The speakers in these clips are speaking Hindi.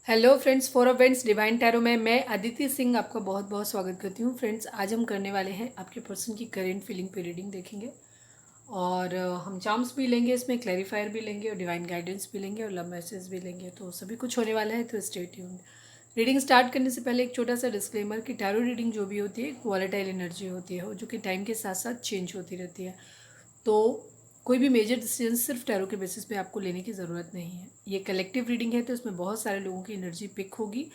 Hello friends, for friends divine tarot में मैं अदिति सिंह आपका बहुत बहुत स्वागत करती हूँ। फ्रेंड्स, आज हम करने वाले हैं आपके पर्सन की करेंट फीलिंग पे रीडिंग देखेंगे और हम चार्म्स भी लेंगे, इसमें क्लैरिफायर भी लेंगे और डिवाइन गाइडेंस भी लेंगे और लव मैसेज भी लेंगे। तो सभी कुछ होने वाला है, तो स्टे ट्यून्ड। रीडिंग स्टार्ट करने से पहले एक छोटा सा डिस्क्लेमर कि टैरो रीडिंग जो भी होती है वॉलेटाइल एनर्जी होती है, जो कि टाइम के साथ साथ चेंज होती रहती है। तो कोई भी मेजर डिसीजन सिर्फ टैरो के बेसिस पे आपको लेने की ज़रूरत नहीं है। ये कलेक्टिव रीडिंग है, तो इसमें बहुत सारे लोगों की एनर्जी पिक होगी।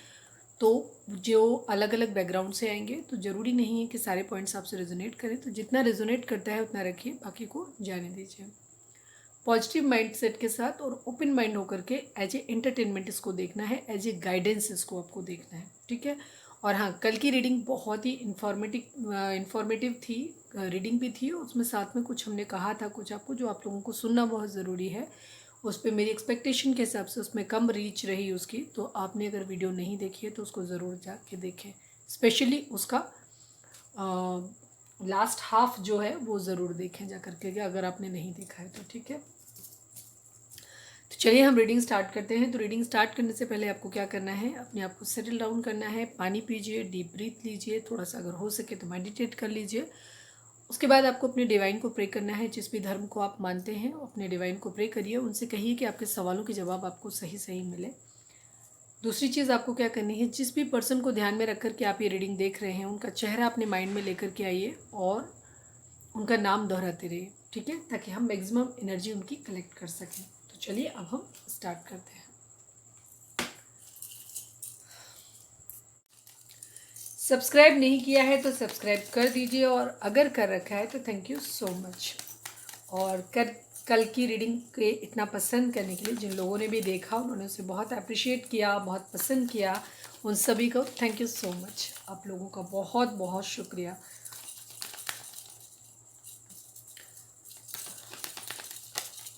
तो जो अलग अलग बैकग्राउंड से आएंगे, तो ज़रूरी नहीं है कि सारे पॉइंट्स आपसे रेजोनेट करें। तो जितना रेजोनेट करता है उतना रखिए, बाकी को जाने दीजिए। पॉजिटिव माइंडसेट के साथ और ओपन माइंड होकर के एज ए एंटरटेनमेंट इसको देखना है, एज ए गाइडेंस इसको आपको देखना है, ठीक है। और हाँ, कल की रीडिंग बहुत ही इंफॉर्मेटिव थी, रीडिंग भी थी, उसमें साथ में कुछ हमने कहा था, कुछ आपको जो आप लोगों को सुनना बहुत ज़रूरी है। उस पर मेरी एक्सपेक्टेशन के हिसाब से उसमें कम रीच रही उसकी, तो आपने अगर वीडियो नहीं देखी है तो उसको ज़रूर जाके देखें। स्पेशली उसका लास्ट हाफ जो है वो ज़रूर देखें जा करके, अगर आपने नहीं देखा है तो, ठीक है। तो चलिए हम रीडिंग स्टार्ट करते हैं। तो रीडिंग स्टार्ट करने से पहले आपको क्या करना है, अपने आप को सेटल डाउन करना है। पानी पीजिए, डीप ब्रीथ लीजिए, थोड़ा सा अगर हो सके तो मेडिटेट कर लीजिए। उसके बाद आपको अपने डिवाइन को प्रे करना है। जिस भी धर्म को आप मानते हैं अपने डिवाइन को प्रे करिए, उनसे कहिए कि आपके सवालों के जवाब आपको सही सही मिले। दूसरी चीज़ आपको क्या करनी है, जिस भी पर्सन को ध्यान में रख कर के आप ये रीडिंग देख रहे हैं, उनका चेहरा अपने माइंड में लेकर के आइए और उनका नाम दोहराते रहिए, ठीक है, ताकि हम मैक्सिमम एनर्जी उनकी कलेक्ट कर सकें। तो चलिए अब हम स्टार्ट करते हैं। सब्सक्राइब नहीं किया है तो सब्सक्राइब कर दीजिए, और अगर कर रखा है तो थैंक यू सो मच। और कल की रीडिंग के इतना पसंद करने के लिए, जिन लोगों ने भी देखा उन्होंने उसे बहुत अप्रिशिएट किया, बहुत पसंद किया, उन सभी को थैंक यू सो मच। आप लोगों का बहुत बहुत शुक्रिया।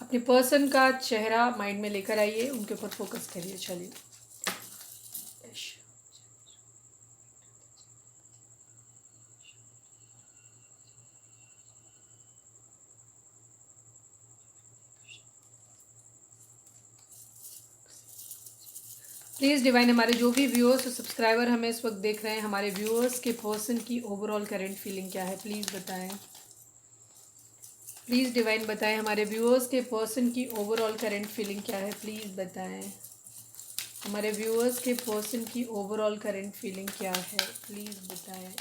अपने पर्सन का चेहरा माइंड में लेकर आइए, उनके ऊपर फोकस करिए। चलिए, प्लीज़ डिवाइन, हमारे जो भी व्यूअर्स और सब्सक्राइबर हमें इस वक्त देख रहे हैं, हमारे व्यूअर्स के पर्सन की ओवरऑल करंट फीलिंग क्या है, प्लीज़ बताएं। प्लीज़ डिवाइन बताएं, हमारे व्यूअर्स के पर्सन की ओवरऑल करंट फीलिंग क्या है, प्लीज़ बताएं। हमारे व्यूअर्स के पर्सन की ओवरऑल करंट फीलिंग क्या है, प्लीज़ बताएं।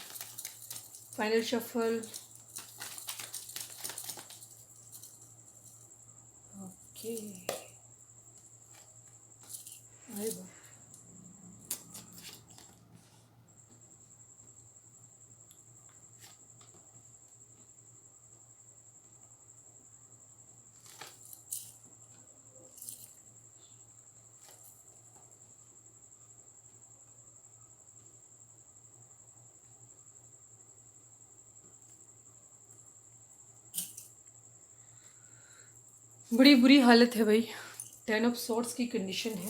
Final shuffle. ओके, अरे वाह, बड़ी बुरी हालत है भाई। 10 ऑफ सॉर्ड्स की कंडीशन है,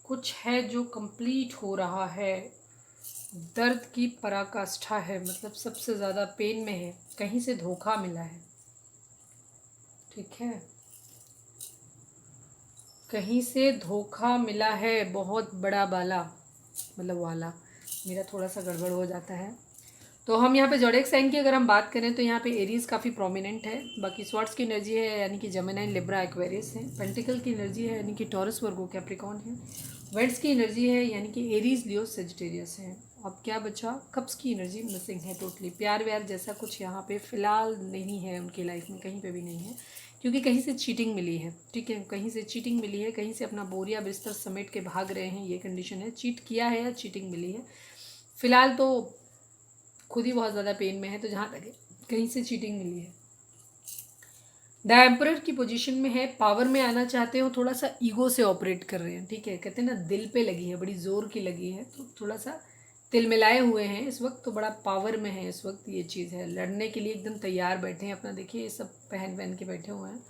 कुछ है जो कंप्लीट हो रहा है, दर्द की पराकाष्ठा है, मतलब सबसे ज़्यादा पेन में है, कहीं से धोखा मिला है, ठीक है, कहीं से धोखा मिला है, बहुत बड़ा वाला, मतलब वाला, मेरा थोड़ा सा गड़बड़ हो जाता है। तो हम यहाँ पे जोडिएक साइन की अगर हम बात करें तो यहाँ पे एरीज काफ़ी प्रोमिनेंट है। बाकी स्वॉर्ड्स की एनर्जी है यानी कि जेमिनी, लिब्रा, एक्वेरियस है। पेंटिकल की एनर्जी है यानी कि टॉरस, वर्गो, कैप्रिकॉर्न है। वर्ड्स की एनर्जी है यानी कि एरीज, लियो, सेजिटेरियस है। अब क्या बचा, कप्स की एनर्जी मिसिंग है टोटली। प्यार व्यार जैसा कुछ यहाँ पे फ़िलहाल नहीं है उनकी लाइफ में, कहीं पे भी नहीं है, क्योंकि कहीं से चीटिंग मिली है, ठीक है, कहीं से चीटिंग मिली है, कहीं से अपना बोरिया बिस्तर समेट के भाग रहे हैं, ये कंडीशन है। चीट किया है या चीटिंग मिली है, फ़िलहाल तो खुद ही बहुत ज़्यादा पेन में है, तो जहाँ तक कहीं से चीटिंग मिली है। द एम्परर की पोजीशन में है, पावर में आना चाहते हो, थोड़ा सा ईगो से ऑपरेट कर रहे हैं, ठीक है, कहते हैं ना दिल पे लगी है, बड़ी ज़ोर की लगी है, तो थोड़ा सा तिल मिलाए हुए हैं इस वक्त, तो बड़ा पावर में है इस वक्त, ये चीज़ है। लड़ने के लिए एकदम तैयार बैठे हैं अपना, देखिए ये सब पहन पहन के बैठे हुए हैं,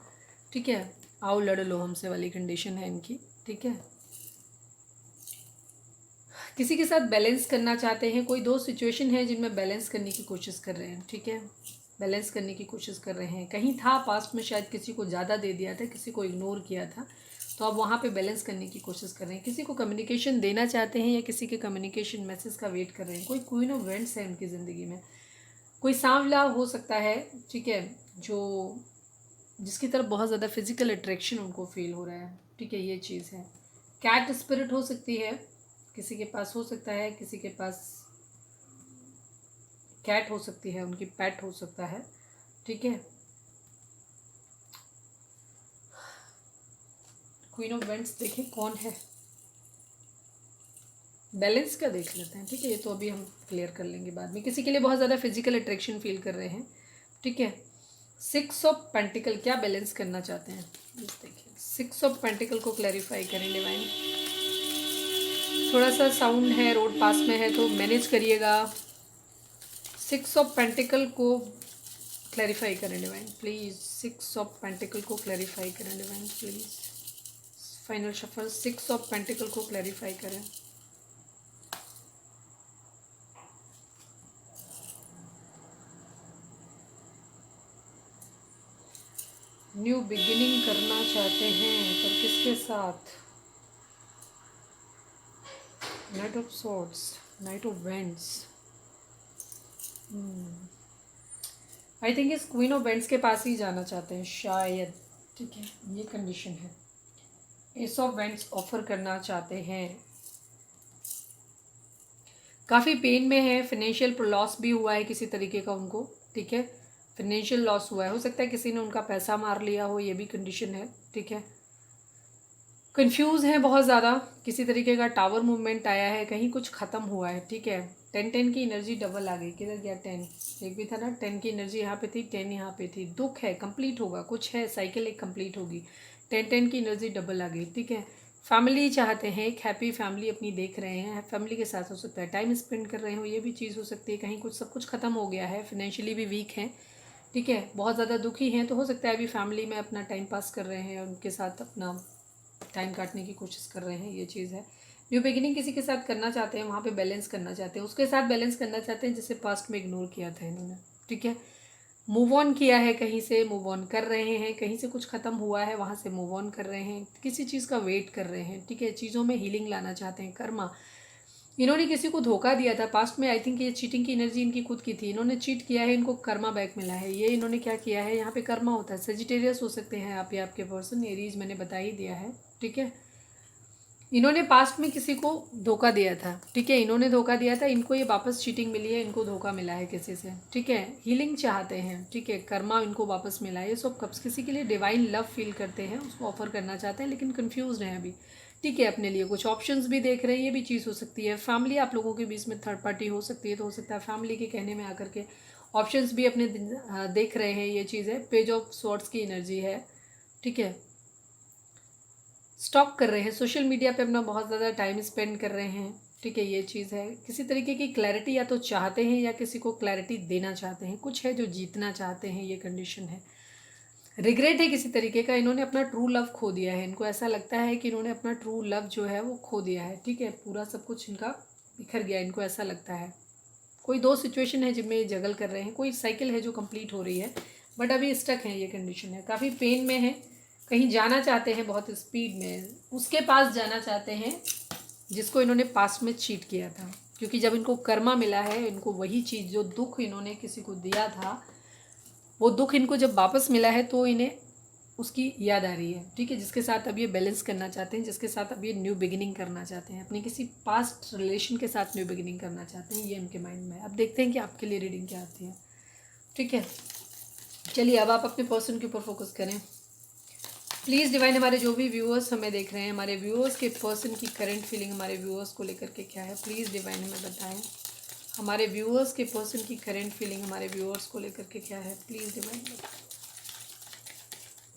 ठीक है, आओ लड़ लो हमसे वाली कंडीशन है इनकी, ठीक है। किसी के साथ बैलेंस करना चाहते हैं, कोई दो सिचुएशन है जिनमें बैलेंस करने की कोशिश कर रहे हैं, ठीक है, बैलेंस करने की कोशिश कर रहे हैं। कहीं था पास्ट में शायद किसी को ज़्यादा दे दिया था, किसी को इग्नोर किया था, तो आप वहाँ पे बैलेंस करने की कोशिश कर रहे हैं, किसी को कम्युनिकेशन देना चाहते हैं या किसी के कम्युनिकेशन मैसेज का वेट कर रहे हैं। कोई क्वीन ऑफ वेंट्स है उनकी ज़िंदगी में, कोई सांवला हो सकता है, ठीक है, जो जिसकी तरफ बहुत ज़्यादा फिजिकल अट्रैक्शन उनको फील हो रहा है, ठीक है, ये चीज़ है। कैट स्पिरिट हो सकती है, किसी के पास हो सकता है, किसी के पास कैट हो सकती है, उनकी पेट हो सकता है, ठीक है। क्वीन ऑफ वेंट्स देखें कौन है, बैलेंस का देख लेते हैं, ठीक है, ये तो अभी हम क्लियर कर लेंगे बाद में। किसी के लिए बहुत ज़्यादा फिजिकल अट्रैक्शन फील कर रहे हैं, ठीक है। 6 ऑफ पेंटिकल क्या बैलेंस करना चाहते हैं, देखिए 6 ऑफ पेंटिकल को क्लैरिफाई करें डिवाइन। थोड़ा सा साउंड है, रोड पास में है तो मैनेज करिएगा। 6 ऑफ पेंटिकल को क्लैरिफाई करें डिवाइन प्लीज़। 6 ऑफ पेंटिकल को क्लैरिफाई करें divine please. Final shuffle 6 of pentacle को क्लैरिफाई करें। न्यू बिगिनिंग करना चाहते हैं पर किसके साथ। Night of swords, night of vents, I think इस क्वीन ऑफ वेंट्स के पास ही जाना चाहते हैं शायद, ठीक है, ये कंडीशन है। एस ऑफ वेंट्स ऑफर करना चाहते हैं, काफ़ी पेन में है, फिनेंशियल लॉस भी हुआ है किसी तरीके का उनको, ठीक है, फिनेंशियल लॉस हुआ है, हो सकता है किसी ने उनका पैसा मार लिया हो, ये भी कंडीशन है, ठीक है। कंफ्यूज है बहुत ज़्यादा, किसी तरीके का टावर मूवमेंट आया है, कहीं कुछ ख़त्म हुआ है, ठीक है। 10 की एनर्जी डबल आ गई, किधर गया 10, एक भी था ना, 10 की एनर्जी यहाँ पे थी, 10 यहाँ पे थी। दुख है, कंप्लीट होगा, कुछ है, साइकिल एक कंप्लीट होगी। 10 की एनर्जी डबल आ गई, ठीक है। फैमिली चाहते हैं, एक हैप्पी फैमिली अपनी देख रहे हैं, फैमिली के साथ हो सकता है टाइम स्पेंड कर रहे हो, ये भी चीज़ हो सकती है। कहीं कुछ सब कुछ ख़त्म हो गया है, फाइनेंशियली भी वीक हैं, ठीक है, बहुत ज़्यादा दुखी हैं, तो हो सकता है अभी फैमिली में अपना टाइम पास कर रहे हैं, उनके साथ अपना टाइम काटने की कोशिश कर रहे हैं, ये चीज़ है। न्यू बिगिनिंग किसी के साथ करना चाहते हैं, वहाँ पे बैलेंस करना चाहते हैं, उसके साथ बैलेंस करना चाहते हैं जिसे पास्ट में इग्नोर किया था इन्होंने, ठीक है। मूव ऑन किया है, कहीं से मूव ऑन कर रहे हैं, कहीं से कुछ ख़त्म हुआ है वहाँ से मूव ऑन कर रहे हैं, किसी चीज़ का वेट कर रहे हैं, ठीक है, चीज़ों में हीलिंग लाना चाहते हैं। कर्मा, इन्होंने किसी को धोखा दिया था पास्ट में, आई थिंक ये चीटिंग की एनर्जी इनकी खुद की थी, इन्होंने चीट किया है, इनको कर्मा बैक मिला है। ये इन्होंने क्या किया है, यहाँ पे कर्मा होता है, सेजिटेरियस हो सकते हैं आप या आपके पर्सन, एरीज मैंने बता ही दिया है, ठीक है। इन्होंने पास्ट में किसी को धोखा दिया था, ठीक है, इन्होंने धोखा दिया था, इनको ये वापस चीटिंग मिली है, इनको धोखा मिला है किसी से, ठीक है। हीलिंग चाहते हैं, ठीक है, कर्मा इनको वापस मिला है। ये सब कप्स किसी के लिए डिवाइन लव फील करते हैं, उसको ऑफर करना चाहते हैं, लेकिन कन्फ्यूज हैं अभी, ठीक है, अपने लिए कुछ ऑप्शंस भी देख रहे हैं, ये भी चीज़ हो सकती है। फैमिली आप लोगों के बीच में थर्ड पार्टी हो सकती है, तो हो सकता है फैमिली के कहने में आकर के ऑप्शंस भी अपने देख रहे हैं, ये चीज़ है। पेज ऑफ स्वॉर्ड्स की एनर्जी है, ठीक है। स्टॉक कर रहे हैं, सोशल मीडिया पे अपना बहुत ज़्यादा टाइम स्पेंड कर रहे हैं, ठीक है, ये चीज़ है। किसी तरीके की क्लैरिटी या तो चाहते हैं या किसी को क्लैरिटी देना चाहते हैं, कुछ है जो जीतना चाहते हैं, ये कंडीशन है। रिग्रेट है किसी तरीके का, इन्होंने अपना ट्रू लव खो दिया है, इनको ऐसा लगता है कि इन्होंने अपना ट्रू लव जो है वो खो दिया है, ठीक है, पूरा सब कुछ इनका बिखर गया, इनको ऐसा लगता है। कोई दो सिचुएशन है जिनमें ये जगल कर रहे हैं, कोई साइकिल है जो कंप्लीट हो रही है, बट अभी स्टक है, ये कंडीशन है, काफ़ी पेन में है, कहीं जाना चाहते हैं बहुत स्पीड में, उसके पास जाना चाहते हैं जिसको इन्होंने पास्ट में चीट किया था, क्योंकि जब इनको कर्मा मिला है, इनको वही चीज़ जो दुख इन्होंने किसी को दिया था, वो दुख इनको जब वापस मिला है तो इन्हें उसकी याद आ रही है, ठीक है, जिसके साथ अब ये बैलेंस करना चाहते हैं, जिसके साथ अब ये न्यू बिगिनिंग करना चाहते हैं, अपने किसी पास्ट रिलेशन के साथ न्यू बिगिनिंग करना चाहते हैं, ये इनके माइंड में है। अब देखते हैं कि आपके लिए रीडिंग क्या आती है, ठीक है। चलिए अब आप अपने पर्सन के ऊपर फोकस करें प्लीज़ डिवाइन। हमारे जो भी व्यूअर्स हमें देख रहे हैं, हमारे व्यूअर्स के पर्सन की करंट फीलिंग हमारे व्यूअर्स को लेकर के क्या है, प्लीज़ डिवाइन हमें बताएं। हमारे व्यूअर्स के पर्सन की करंट फीलिंग हमारे व्यूअर्स को लेकर के क्या है, प्लीज़ डिवाइन बताएं।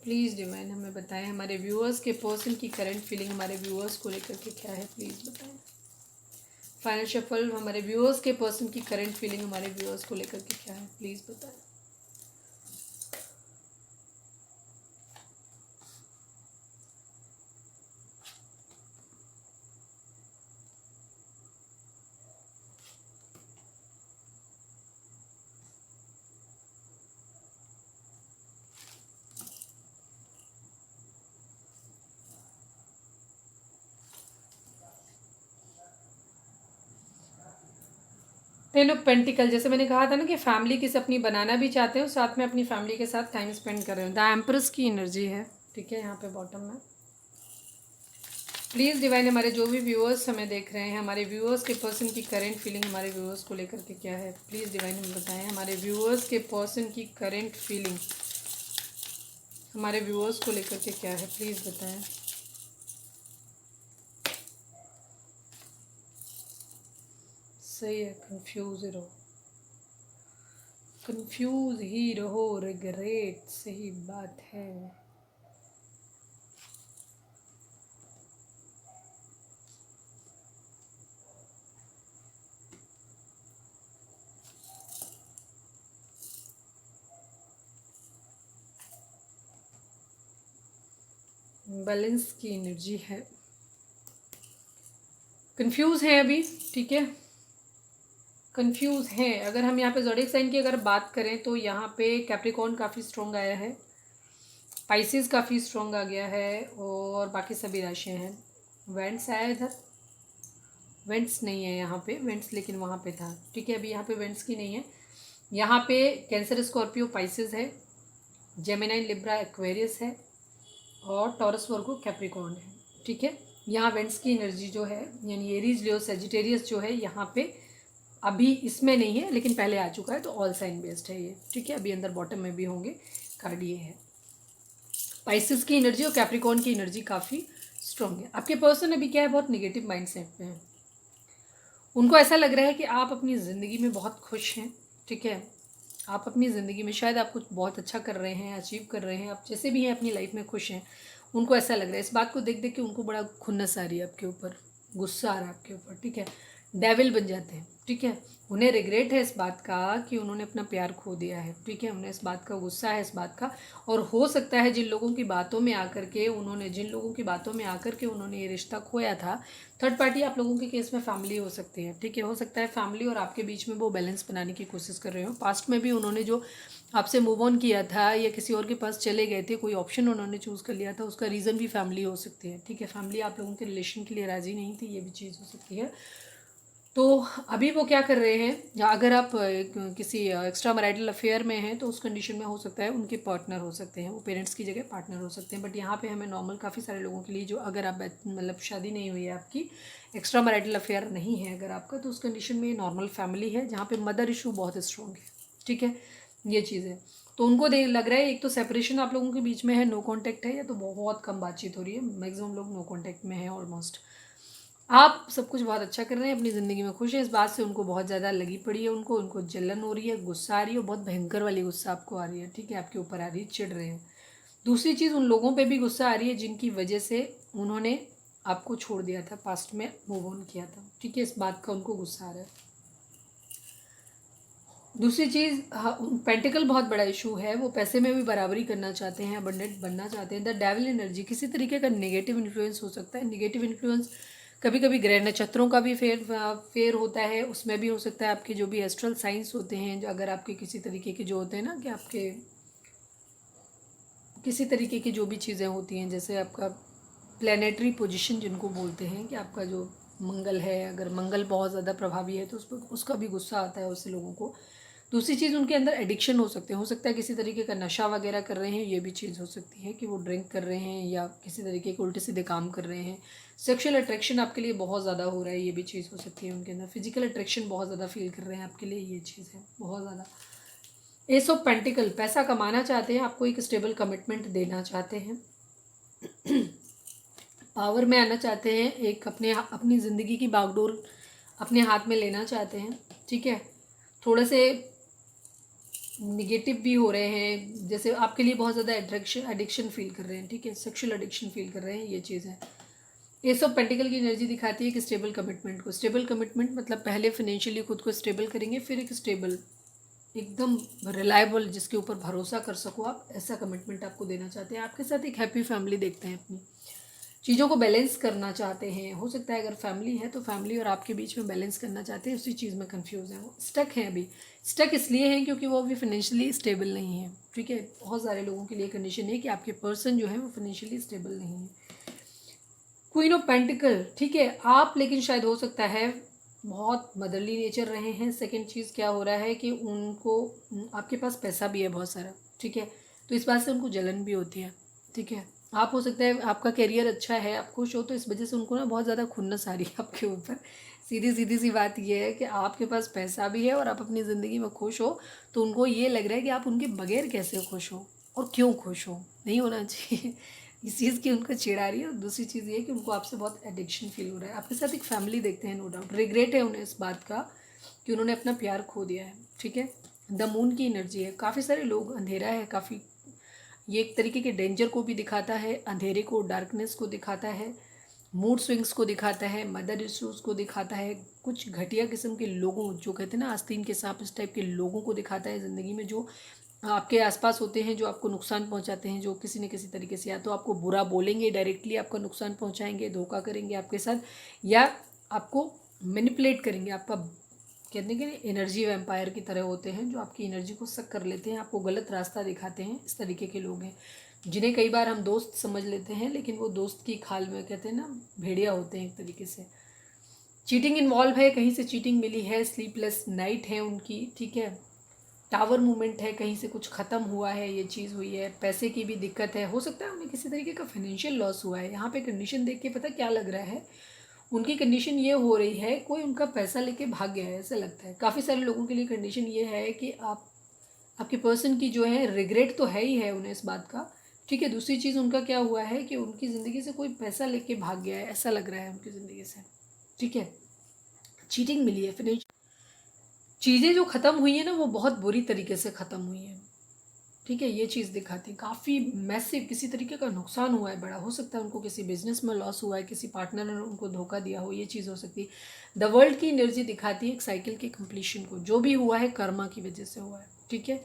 प्लीज़ डिवाइन हमें बताएं, हमारे व्यूअर्स के पर्सन की करंट फीलिंग हमारे व्यूअर्स को लेकर के क्या है, प्लीज़ बताएं। फाइनल शफल, हमारे व्यूअर्स के पर्सन की करंट फीलिंग हमारे व्यूअर्स को लेकर के क्या है, प्लीज़ बताएं। टेन ऑफ पेंटिकल, जैसे मैंने कहा था ना कि फैमिली किसी अपनी बनाना भी चाहते हो, साथ में अपनी फैमिली के साथ टाइम स्पेंड कर रहे हो। द एम्प्रेस की एनर्जी है, ठीक है, यहाँ पे बॉटम में। प्लीज़ डिवाइन, हमारे जो भी व्यूअर्स हमें देख रहे हैं, हमारे व्यूअर्स के पर्सन की करेंट फीलिंग हमारे व्यूअर्स को लेकर के क्या है, प्लीज़ डिवाइन हमें बताएं। हमारे व्यूअर्स के पर्सन की करेंट फीलिंग हमारे व्यूअर्स को लेकर के क्या है, प्लीज़ बताएं। सही है, कंफ्यूज ही रहो, रिग्रेट, सही बात है। बैलेंस की एनर्जी है, कंफ्यूज है अभी, ठीक है, कंफ्यूज है। अगर हम यहाँ पे ज़ोडिएक साइन की अगर बात करें तो यहाँ पे कैप्रिकॉर्न काफ़ी स्ट्रॉन्ग आया है, पाइसेस काफ़ी स्ट्रॉन्ग आ गया है, और बाकी सभी राशियाँ हैं। वेंट्स आया इधर, वेंट्स नहीं है यहाँ पे, वेंट्स लेकिन वहाँ पे था, ठीक है। अभी यहाँ पे वेंट्स की नहीं है। यहाँ पे कैंसर, स्कॉर्पियो, पाइसेस है, जेमिनाई, लिब्रा, एक्वेरियस है, और टॉरस, वर्गो, कैप्रिकॉर्न है, ठीक है। यहाँ वेंट्स की एनर्जी जो है, यानी एरीज, लियो, सेजिटेरियस जो है यहाँ पे अभी इसमें नहीं है, लेकिन पहले आ चुका है, तो ऑल साइन बेस्ड है ये, ठीक है। अभी अंदर बॉटम में भी होंगे कार्ड, ये है। पाइसेस की एनर्जी और कैप्रिकॉर्न की एनर्जी काफ़ी स्ट्रॉन्ग है। आपके पर्सन अभी क्या है, बहुत निगेटिव माइंडसेट पे है। उनको ऐसा लग रहा है कि आप अपनी ज़िंदगी में बहुत खुश हैं, ठीक है। आप अपनी ज़िंदगी में शायद आप कुछ बहुत अच्छा कर रहे हैं, अचीव कर रहे हैं, आप जैसे भी हैं अपनी लाइफ में खुश हैं। उनको ऐसा लग रहा है, इस बात को देख देख के उनको बड़ा खुन्नस आ रही है आपके ऊपर, गुस्सा आ रहा है आपके ऊपर, ठीक है। डेविल बन जाते हैं, ठीक है। उन्हें रिग्रेट है इस बात का कि उन्होंने अपना प्यार खो दिया है, ठीक है। उन्हें इस बात का गुस्सा है, इस बात का। और हो सकता है जिन लोगों की बातों में आकर के उन्होंने ये रिश्ता खोया था, थर्ड पार्टी आप लोगों के केस में फैमिली हो सकती है, ठीक है। हो सकता है फैमिली और आपके बीच में वो बैलेंस बनाने की कोशिश कर रहे हो। पास्ट में भी उन्होंने जो आपसे मूव ऑन किया था या किसी और के पास चले गए थे, कोई ऑप्शन उन्होंने चूज़ कर लिया था, उसका रीज़न भी फैमिली हो सकती है, ठीक है। फैमिली आप लोगों के रिलेशन के लिए राज़ी नहीं थी, ये भी चीज़ हो सकती है। तो अभी वो क्या कर रहे हैं, या अगर आप किसी एक्स्ट्रा मैरिटल अफेयर में हैं तो उस कंडीशन में हो सकता है उनके पार्टनर हो सकते हैं, वो पेरेंट्स की जगह पार्टनर हो सकते हैं। बट यहाँ पे हमें नॉर्मल काफ़ी सारे लोगों के लिए, जो अगर आप मतलब शादी नहीं हुई है आपकी, एक्स्ट्रा मैरिटल अफेयर नहीं है अगर आपका, तो उस कंडीशन में नॉर्मल फैमिली है जहाँ पे मदर इशू बहुत स्ट्रॉन्ग है, ठीक है। ये चीज़ है। तो उनको देख लग रहा है एक तो सेपरेशन आप लोगों के बीच में है, नो कॉन्टैक्ट है, या तो बहुत कम बातचीत हो रही है, मैक्सिमम लोग नो कॉन्टैक्ट में है ऑलमोस्ट। आप सब कुछ बहुत अच्छा कर रहे हैं, अपनी ज़िंदगी में खुश हैं, इस बात से उनको बहुत ज़्यादा लगी पड़ी है, उनको जलन हो रही है, गुस्सा आ रही है, बहुत भयंकर वाली गुस्सा आपको आ रही है, ठीक है। आपके ऊपर आ रही है, चिढ़ रहे हैं। दूसरी चीज़, उन लोगों पे भी गुस्सा आ रही है जिनकी वजह से उन्होंने आपको छोड़ दिया था, पास्ट में मूव ऑन किया था, ठीक है। इस बात का उनको गुस्सा आ रहा है। दूसरी चीज़, हाँ, पेंटिकल बहुत बड़ा इशू है, वो पैसे में भी बराबरी करना चाहते हैं, अबंडेंट बनना चाहते हैं। द डेविल एनर्जी, किसी तरीके का नेगेटिव इन्फ्लुएंस हो सकता है। नेगेटिव इन्फ्लुएंस कभी कभी ग्रह नक्षत्रों का भी फेर होता है, उसमें भी हो सकता है। आपके जो भी एस्ट्रल साइंस होते हैं, जो अगर आपके किसी तरीके के जो होते हैं ना, कि आपके किसी तरीके की जो भी चीज़ें होती हैं, जैसे आपका प्लानिटरी पोजीशन जिनको बोलते हैं, कि आपका जो मंगल है, अगर मंगल बहुत ज़्यादा प्रभावी है तो उस पर उसका भी गुस्सा आता है उससे लोगों को। दूसरी चीज़, उनके अंदर एडिक्शन हो सकते हैं, हो सकता है किसी तरीके का नशा वगैरह कर रहे हैं, ये भी चीज़ हो सकती है कि वो ड्रिंक कर रहे हैं या किसी तरीके के उल्टे सीधे काम कर रहे हैं। सेक्शुअल अट्रैक्शन आपके लिए बहुत ज़्यादा हो रहा है, ये भी चीज़ हो सकती है। उनके अंदर फिजिकल अट्रैक्शन बहुत ज़्यादा फील कर रहे हैं आपके लिए, ये चीज़ है बहुत ज़्यादा। एस ऑफ पेंटिकल, पैसा कमाना चाहते हैं, आपको एक स्टेबल कमिटमेंट देना चाहते हैं, पावर में आना चाहते हैं, एक अपनी ज़िंदगी की बागडोर अपने हाथ में लेना चाहते हैं, ठीक है। थोड़े से निगेटिव भी हो रहे हैं, जैसे आपके लिए बहुत ज़्यादा एडिक्शन फील कर रहे हैं, ठीक है। सेक्सुअल एडिक्शन फील कर रहे हैं, ये चीज़ है। एस ऑफ पेंटिकल की एनर्जी दिखाती है कि स्टेबल कमिटमेंट को, स्टेबल कमिटमेंट मतलब पहले फिनेंशियली खुद को स्टेबल करेंगे, फिर एक स्टेबल, एकदम रिलायबल, जिसके ऊपर भरोसा कर सको आप, ऐसा कमिटमेंट आपको देना चाहते हैं। आपके साथ एक हैप्पी फैमिली देखते हैं, अपनी चीज़ों को बैलेंस करना चाहते हैं। हो सकता है अगर फैमिली है तो फैमिली और आपके बीच में बैलेंस करना चाहते हैं, उसी चीज़ में कंफ्यूज है, वो स्टक है अभी। स्टक इसलिए हैं क्योंकि वो अभी फाइनेंशियली स्टेबल नहीं है, ठीक है। बहुत सारे लोगों के लिए कंडीशन है कि आपके पर्सन जो है वो फाइनेंशियली स्टेबल नहीं है। क्वीन ऑफ पेंटिकल, ठीक है। आप लेकिन शायद हो सकता है बहुत मदरली नेचर रहे हैं। सेकंड चीज़ क्या हो रहा है कि उनको आपके पास पैसा भी है बहुत सारा, ठीक है, तो इस बात से उनको जलन भी होती है, ठीक है। आप हो सकता है आपका करियर अच्छा है, आप खुश हो, तो इस वजह से उनको ना बहुत ज़्यादा खुन्नस आ रही है आपके ऊपर। सीधी सीधी सी बात ये है कि आपके पास पैसा भी है और आप अपनी ज़िंदगी में खुश हो, तो उनको ये लग रहा है कि आप उनके बगैर कैसे खुश हो और क्यों खुश हो, नहीं होना चाहिए। इस चीज़ की उनको चिढ़ आ रही है। और दूसरी चीज़ ये है कि उनको आपसे बहुत एडिक्शन फील हो रहा है। आपके साथ एक फैमिली देखते हैं, नो डाउट रिग्रेट है उन्हें इस बात का कि उन्होंने अपना प्यार खो दिया है, ठीक है। द मून की एनर्जी है, काफ़ी सारे लोग, अंधेरा है काफ़ी, ये एक तरीके के डेंजर को भी दिखाता है, अंधेरे को, डार्कनेस को दिखाता है, मूड स्विंग्स को दिखाता है, मदर इश्यूज़ को दिखाता है, कुछ घटिया किस्म के लोगों, जो कहते हैं ना आस्तीन के सांप, इस टाइप के लोगों को दिखाता है ज़िंदगी में, जो आपके आसपास होते हैं, जो आपको नुकसान पहुंचाते हैं, जो किसी न किसी तरीके से या तो आपको बुरा बोलेंगे, डायरेक्टली आपका नुकसान पहुंचाएंगे, धोखा करेंगे आपके साथ, या आपको मैनिपुलेट करेंगे। आपका कहते हैं कि एनर्जी वैम्पायर की तरह होते हैं, जो आपकी एनर्जी को सक कर लेते हैं, आपको गलत रास्ता दिखाते हैं। इस तरीके के लोग हैं जिन्हें कई बार हम दोस्त समझ लेते हैं, लेकिन वो दोस्त की खाल में, कहते हैं ना, भेड़िया होते हैं एक तरीके से। चीटिंग इन्वॉल्व है, कहीं से चीटिंग मिली है, स्लीपलेस नाइट है उनकी, ठीक है। टावर मूवमेंट है, कहीं से कुछ ख़त्म हुआ है, ये चीज़ हुई है। पैसे की भी दिक्कत है, हो सकता है उन्हें किसी तरीके का फाइनेंशियल लॉस हुआ है। यहाँ पे कंडीशन देख के पता क्या लग रहा है, उनकी कंडीशन ये हो रही है, कोई उनका पैसा लेके भाग गया है, ऐसा लगता है। काफ़ी सारे लोगों के लिए कंडीशन ये है कि आपके पर्सन की जो है रिग्रेट तो है ही है उन्हें इस बात का, ठीक है। दूसरी चीज़ उनका क्या हुआ है कि उनकी ज़िंदगी से कोई पैसा लेके भाग गया है, ऐसा लग रहा है उनकी ज़िंदगी से, ठीक है। चीटिंग मिली है, फिनिश चीज़ें जो ख़त्म हुई है ना, वो बहुत बुरी तरीके से ख़त्म हुई है, ठीक है। ये चीज़ दिखाती है काफ़ी मैसिव किसी तरीके का नुकसान हुआ है बड़ा, हो सकता है उनको किसी बिजनेस में लॉस हुआ है, किसी पार्टनर ने उनको धोखा दिया हो, ये चीज़ हो सकती है। द वर्ल्ड की एनर्जी दिखाती है एक साइकिल के कंप्लीशन को, जो भी हुआ है कर्मा की वजह से हुआ है, ठीक है।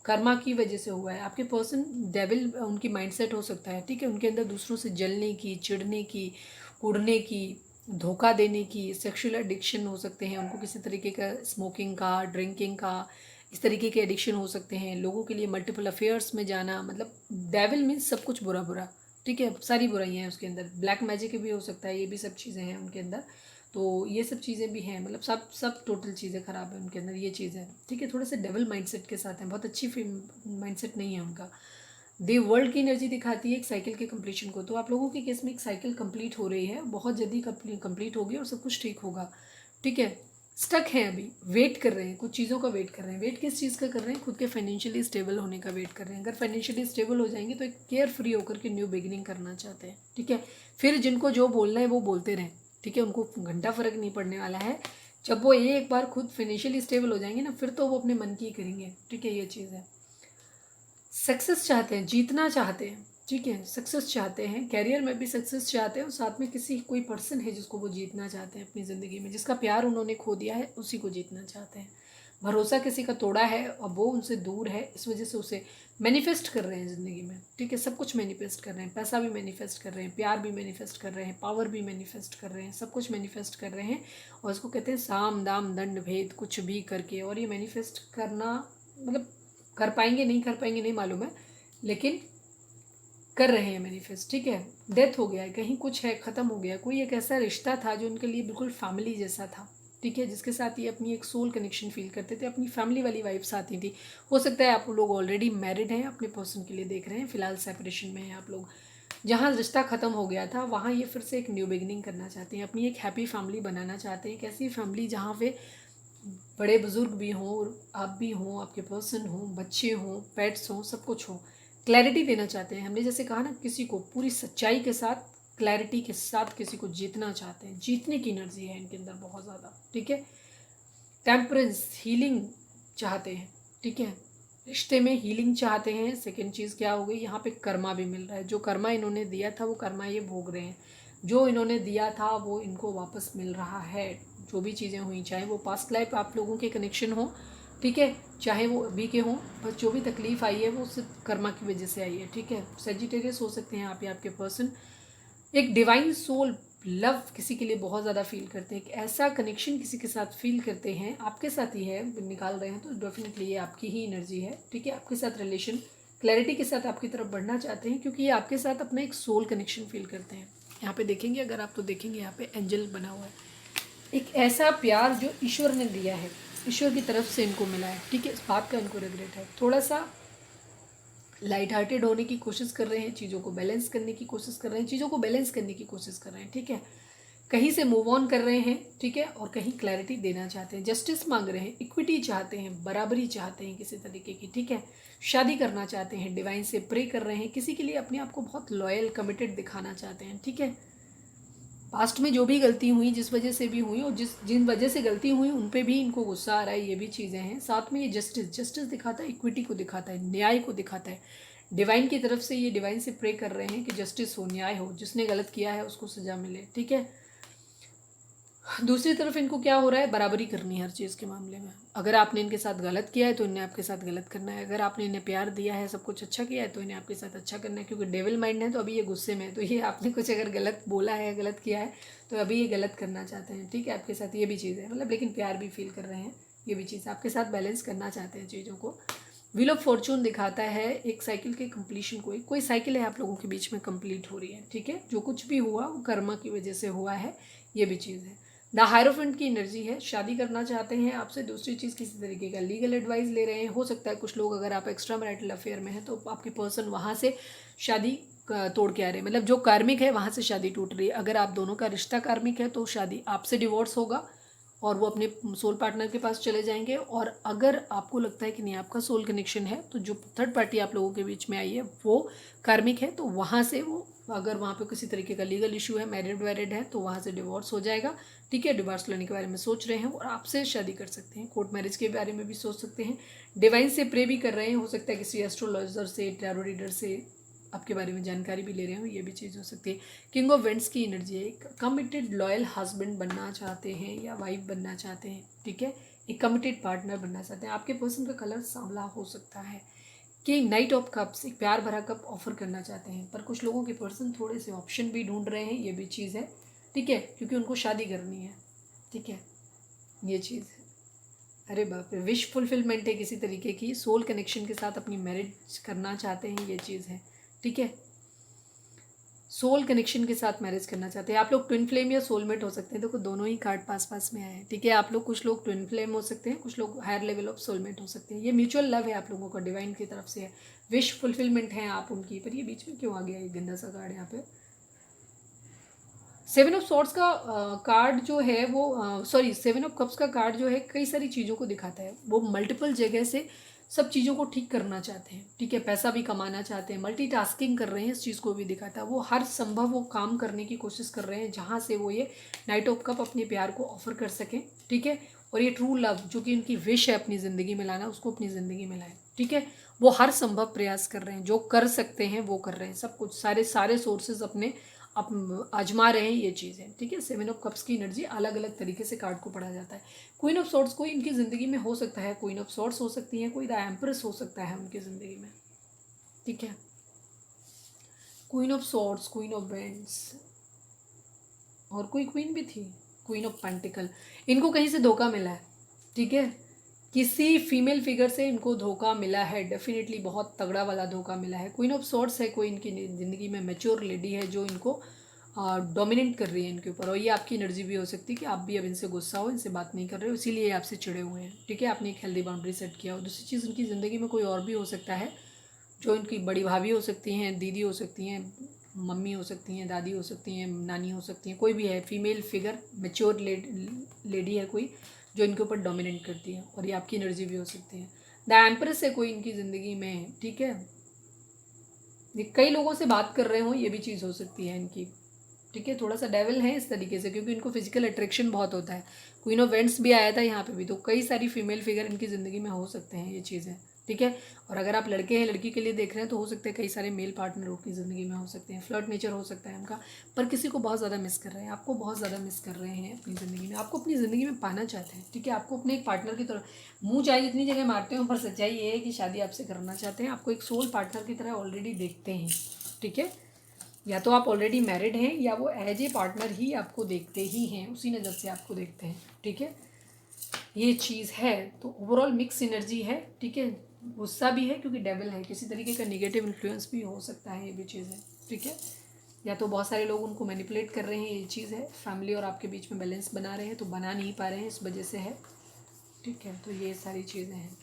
कर्मा की वजह से हुआ है। आपके पर्सन डेविल उनकी माइंडसेट हो सकता है, ठीक है। उनके अंदर दूसरों से जलने की, चिढ़ने की, उड़ने की, धोखा देने की, सेक्सुअल एडिक्शन हो सकते हैं उनको, किसी तरीके का स्मोकिंग का, ड्रिंकिंग का, इस तरीके के एडिक्शन हो सकते हैं लोगों के लिए। मल्टीपल अफेयर्स में जाना, मतलब डेविल मीन्स सब कुछ बुरा बुरा, ठीक है, सारी बुराइयाँ हैं उसके अंदर। ब्लैक मैजिक भी हो सकता है, ये भी सब चीज़ें हैं उनके अंदर, तो ये सब चीज़ें भी हैं, मतलब सब सब टोटल चीज़ें ख़राब है उनके अंदर, ये चीज़ है, ठीक है। थोड़े से डेविल माइंडसेट के साथ हैं, बहुत अच्छी माइंडसेट नहीं है उनका। दे वर्ल्ड की एनर्जी दिखाती है एक साइकिल के कंप्लीशन को, तो आप लोगों के केस में एक साइकिल कंप्लीट हो रही है, बहुत जल्दी कंप्लीट होगी और सब कुछ ठीक होगा, ठीक है। स्टक हैं अभी, वेट कर रहे हैं, कुछ चीज़ों का वेट कर रहे हैं। वेट किस चीज़ का कर रहे हैं? खुद के फाइनेंशियली स्टेबल होने का वेट कर रहे हैं। अगर फाइनेंशियली स्टेबल हो जाएंगे तो एक केयर फ्री होकर के न्यू बिगिनिंग करना चाहते हैं, ठीक है। फिर जिनको जो बोलना है वो बोलते रहें, ठीक है, उनको घंटा फर्क नहीं पड़ने वाला है। जब वो एक बार खुद फाइनेंशियली स्टेबल हो जाएंगे ना, फिर तो वो अपने मन की करेंगे, ठीक है, ये चीज़ है। सक्सेस चाहते हैं, जीतना चाहते हैं, ठीक है, सक्सेस चाहते हैं, कैरियर में भी सक्सेस चाहते हैं, और साथ में किसी कोई पर्सन है जिसको वो जीतना चाहते हैं अपनी ज़िंदगी में, जिसका प्यार उन्होंने खो दिया है, उसी को जीतना चाहते हैं। भरोसा किसी का तोड़ा है और वो उनसे दूर है, इस वजह से उसे मैनिफेस्ट कर रहे हैं ज़िंदगी में, ठीक है। सब कुछ मैनिफेस्ट कर रहे हैं, पैसा भी मैनिफेस्ट कर रहे हैं, प्यार भी मैनिफेस्ट कर रहे हैं, पावर भी मैनिफेस्ट कर रहे हैं, सब कुछ मैनिफेस्ट कर रहे हैं। और इसको कहते हैं साम दाम दंड भेद, कुछ भी करके। और ये मैनिफेस्ट करना, मतलब कर पाएंगे नहीं कर पाएंगे नहीं मालूम है, लेकिन कर रहे हैं मैनिफेस्ट, ठीक है। डेथ हो गया है, कहीं कुछ है, ख़त्म हो गया, कोई एक ऐसा रिश्ता था जो उनके लिए बिल्कुल फैमिली जैसा था, ठीक है, जिसके साथ ये अपनी एक सोल कनेक्शन फील करते थे, अपनी फैमिली वाली वाइब्स आती थी। हो सकता है आप लोग ऑलरेडी मैरिड हैं, अपने पर्सन के लिए देख रहे हैं, फिलहाल सेपरेशन में हैं आप लोग। जहाँ रिश्ता ख़त्म हो गया था वहाँ ये फिर से एक न्यू बिगिनिंग करना चाहते हैं, अपनी एक हैप्पी फैमिली बनाना चाहते हैं। एक ऐसी फैमिली जहाँ पे बड़े बुजुर्ग भी हों, आप भी हों, आपके पर्सन हों, बच्चे हों, पेट्स हों, सब कुछ हो। क्लैरिटी देना चाहते हैं, हमने जैसे कहा ना, किसी को पूरी सच्चाई के साथ, क्लैरिटी के साथ किसी को जीतना चाहते हैं, जीतने की एनर्जी है इनके अंदर बहुत ज़्यादा, ठीक है। टेम्परेंस, हीलिंग चाहते हैं, ठीक है, रिश्ते में हीलिंग चाहते हैं। सेकेंड चीज़ क्या हो गई, यहाँ पे कर्मा भी मिल रहा है, जो कर्मा इन्होंने दिया था वो कर्मा ये भोग रहे हैं, जो इन्होंने दिया था वो इनको वापस मिल रहा है। जो भी चीज़ें हुई, चाहे वो पास्ट लाइफ आप लोगों के कनेक्शन हो, ठीक है, चाहे वो अभी के हों, बस जो भी तकलीफ़ आई है वो सिर्फ कर्मा की वजह से आई है, ठीक है। सेजिटेरियस हो सकते हैं आप या आपके पर्सन, एक डिवाइन सोल लव किसी के लिए बहुत ज़्यादा फील करते हैं, एक ऐसा कनेक्शन किसी के साथ फील करते हैं, आपके साथ ही है, निकाल रहे हैं तो डेफिनेटली ये आपकी ही एनर्जी है, ठीक है। आपके साथ रिलेशन क्लैरिटी के साथ आपकी तरफ बढ़ना चाहते हैं, क्योंकि ये आपके साथ अपना एक सोल कनेक्शन फील करते हैं। यहाँ पे देखेंगे अगर आप, तो देखेंगे यहाँ पे एंजल बना हुआ है, एक ऐसा प्यार जो ईश्वर ने दिया है, ईश्वर की तरफ से इनको मिला है, ठीक है। इस बात का इनको रिग्रेट है। थोड़ा सा लाइट हार्टेड होने की कोशिश कर रहे हैं, चीज़ों को बैलेंस करने की कोशिश कर रहे हैं, चीज़ों को बैलेंस करने की कोशिश कर रहे हैं, ठीक है। कहीं से मूव ऑन कर रहे हैं, ठीक है, और कहीं क्लैरिटी देना चाहते हैं, जस्टिस मांग रहे हैं, इक्विटी चाहते हैं, बराबरी चाहते हैं किसी तरीके की, ठीक है। शादी करना चाहते हैं, डिवाइन से प्रे कर रहे हैं, किसी के लिए अपने आप को बहुत लॉयल कमिटेड दिखाना चाहते हैं, ठीक है। पास्ट में जो भी गलती हुई, जिस वजह से भी हुई, और जिन वजह से गलती हुई उन पे भी इनको गुस्सा आ रहा है, ये भी चीज़ें हैं। साथ में ये जस्टिस दिखाता है, इक्विटी को दिखाता है, न्याय को दिखाता है। डिवाइन की तरफ से ये डिवाइन से प्रे कर रहे हैं कि जस्टिस हो, न्याय हो, जिसने गलत किया है उसको सजा मिले, ठीक है। दूसरी तरफ इनको क्या हो रहा है, बराबरी करनी है हर चीज़ के मामले में। अगर आपने इनके साथ गलत किया है तो इन्हें आपके साथ गलत करना है, अगर आपने इन्हें प्यार दिया है, सब कुछ अच्छा किया है, तो इन्हें आपके साथ अच्छा करना है। क्योंकि डेविल माइंड है तो अभी ये गुस्से में है, तो ये आपने कुछ अगर गलत बोला है, गलत किया है, तो अभी ये गलत करना चाहते हैं, ठीक है। आपके साथ ये भी चीज़ है, मतलब लेकिन प्यार भी फील कर रहे हैं, ये भी चीज़ आपके साथ बैलेंस करना चाहते हैं चीज़ों को। व्हील ऑफ फॉर्चून दिखाता है एक साइकिल के कंप्लीशन को, कोई साइकिल है आप लोगों के बीच में कंप्लीट हो रही है, ठीक है। जो कुछ भी हुआ वो कर्मा की वजह से हुआ है, ये भी चीज़ है। द हायरोफेंट की एनर्जी है, शादी करना चाहते हैं आपसे। दूसरी चीज़, किसी तरीके का लीगल एडवाइस ले रहे हैं, हो सकता है कुछ लोग, अगर आप एक्स्ट्रा मैरिटल अफेयर में हैं तो आपके पर्सन वहाँ से शादी तोड़ के आ रहे हैं, मतलब जो कार्मिक है वहाँ से शादी टूट रही है। अगर आप दोनों का रिश्ता कार्मिक है तो शादी आपसे डिवोर्स होगा और वो अपने सोल पार्टनर के पास चले जाएंगे। और अगर आपको लगता है कि नहीं आपका सोल कनेक्शन है, तो जो थर्ड पार्टी आप लोगों के बीच में आई है वो कार्मिक है, तो वहाँ से वो, अगर वहाँ पे किसी तरीके का लीगल इशू है, मैरिड वैरिड है, तो वहाँ से डिवोर्स हो जाएगा, ठीक है। डिवोर्स लेने के बारे में सोच रहे हैं और आपसे शादी कर सकते हैं। कोर्ट मैरिज के बारे में भी सोच सकते हैं। डिवाइन से प्रे भी कर रहे हैं, हो सकता है किसी एस्ट्रोलॉजर से, टैरो रीडर से आपके बारे में जानकारी भी ले रहे हो, ये भी चीज़ हो सकती है। किंग ऑफ वेंट्स की एनर्जी है, एक कमिटेड लॉयल हस्बैंड बनना चाहते हैं या वाइफ बनना चाहते हैं, ठीक है। एक कमिटेड पार्टनर बनना चाहते हैं। आपके पर्सन का कलर सांवला हो सकता है। कि नाइट ऑफ कप्स, एक प्यार भरा कप ऑफर करना चाहते हैं, पर कुछ लोगों के पर्सन थोड़े से ऑप्शन भी ढूंढ रहे हैं, ये भी चीज़ है, ठीक है, क्योंकि उनको शादी करनी है, ठीक है, ये चीज़ है। अरे बाप रे, विश फुलफिलमेंट है किसी तरीके की, सोल कनेक्शन के साथ अपनी मैरिज करना चाहते हैं, ये चीज़ है, ठीक है। सोल कनेक्शन के साथ मैरिज करना चाहते हैं आप लोग। ट्विन फ्लेम या सोलमेट हो सकते हैं, देखो दोनों ही कार्ड पास पास में आए हैं, ठीक है। आप लोग, कुछ लोग ट्विन फ्लेम हो सकते हैं, कुछ लोग हायर लेवल ऑफ सोलमेट हो सकते हैं। ये म्यूचुअल लव है आप लोगों का, डिवाइन की तरफ से है, विश फुलफिलमेंट है आप उनकी। पर ये बीच में क्यों आ गया ये गंदा सा कार्ड यहाँ पे। सेवन ऑफ सॉर्ड्स का कार्ड जो है वो, सॉरी, सेवन ऑफ कप्स का कार्ड जो है कई सारी चीज़ों को दिखाता है। वो मल्टीपल जगह से सब चीज़ों को ठीक करना चाहते हैं, ठीक है, पैसा भी कमाना चाहते हैं, मल्टीटास्किंग कर रहे हैं, इस चीज़ को भी दिखाता है। वो हर संभव वो काम करने की कोशिश कर रहे हैं जहाँ से वो ये नाइट ऑफ कप अपने प्यार को ऑफर कर सकें, ठीक है। और ये ट्रू लव जो कि उनकी विश है अपनी ज़िंदगी में लाना, उसको अपनी ज़िंदगी में लाए, ठीक है। वो हर संभव प्रयास कर रहे हैं, जो कर सकते हैं वो कर रहे हैं, सब कुछ, सारे सारे सोर्सेज अपने आप आजमा रहे हैं, ये चीज़ है, ठीक है। सेवन ऑफ कप्स की एनर्जी अलग अलग तरीके से कार्ड को पढ़ा जाता है। क्वीन ऑफ सॉर्ड्स कोई इनकी ज़िंदगी में हो सकता है, क्वीन ऑफ सॉर्ड्स हो सकती है, कोई द एम्प्रेस हो सकता है उनकी ज़िंदगी में, ठीक है। Queen of swords, queen of vends, और कोई क्वीन भी थी, क्वीन ऑफ पेंटिकल। इनको कहीं से धोखा मिला है, ठीक है, किसी फीमेल फिगर से इनको धोखा मिला है, डेफिनेटली बहुत तगड़ा वाला धोखा मिला है। क्वीन ऑफ सॉर्ड्स है, कोई इनकी ज़िंदगी में मैच्योर लेडी है जो इनको डोमिनेट कर रही है इनके ऊपर। और ये आपकी एनर्जी भी हो सकती है कि आप भी अब इनसे गुस्सा हो, इनसे बात नहीं कर रहे हो, इसीलिए आपसे चिड़े हुए हैं, ठीक है। आपने एक हेल्दी बाउंड्री सेट किया हो। दूसरी चीज़, उनकी ज़िंदगी में कोई और भी हो सकता है, जो इनकी बड़ी भाभी हो सकती हैं, दीदी हो सकती हैं, मम्मी हो सकती हैं, दादी हो सकती हैं, नानी हो सकती हैं, कोई भी है फीमेल फिगर, मैच्योर लेडी है कोई जो इनके ऊपर डोमिनेट करती है। और ये आपकी एनर्जी भी हो सकती है। द एम्प्रेस है कोई इनकी ज़िंदगी में, ठीक है। ये कई लोगों से बात कर रहे हो, ये भी चीज़ हो सकती है इनकी, ठीक है। थोड़ा सा डेविल है इस तरीके से, क्योंकि इनको फिजिकल अट्रैक्शन बहुत होता है। क्वीन ऑफ वेंट्स भी आया था यहाँ पे भी, तो कई सारी फीमेल फिगर इनकी ज़िंदगी में हो सकते हैं, ये चीज़ें, ठीक है। और अगर आप लड़के हैं, लड़की के लिए देख रहे हैं, तो हो सकते हैं कई सारे मेल पार्टनर उनकी ज़िंदगी में हो सकते हैं। फ्लर्ट नेचर हो सकता है उनका, पर किसी को बहुत ज़्यादा मिस कर रहे हैं, आपको बहुत ज़्यादा मिस कर रहे हैं अपनी ज़िंदगी में, आपको अपनी ज़िंदगी में पाना चाहते हैं, ठीक है। आपको अपने एक पार्टनर की तरह, मुँह चाहे जितनी जगह मारते हो, पर सच्चाई ये है कि शादी आपसे करना चाहते हैं, आपको एक सोल पार्टनर की तरह ऑलरेडी देखते हैं, ठीक है। या तो आप ऑलरेडी मैरिड हैं या वो एज ए पार्टनर ही आपको देखते ही हैं, उसी नज़र से आपको देखते हैं, ठीक है, ये चीज़ है। तो ओवरऑल मिक्स एनर्जी है, ठीक है। गुस्सा भी है क्योंकि डेविल है, किसी तरीके का नेगेटिव इन्फ्लुएंस भी हो सकता है, ये भी चीज़ है, ठीक है। या तो बहुत सारे लोग उनको मैनिपुलेट कर रहे हैं, ये चीज़ है। फैमिली और आपके बीच में बैलेंस बना रहे हैं तो बना नहीं पा रहे हैं, इस वजह से है। ठीक है, तो ये सारी चीज़ें हैं।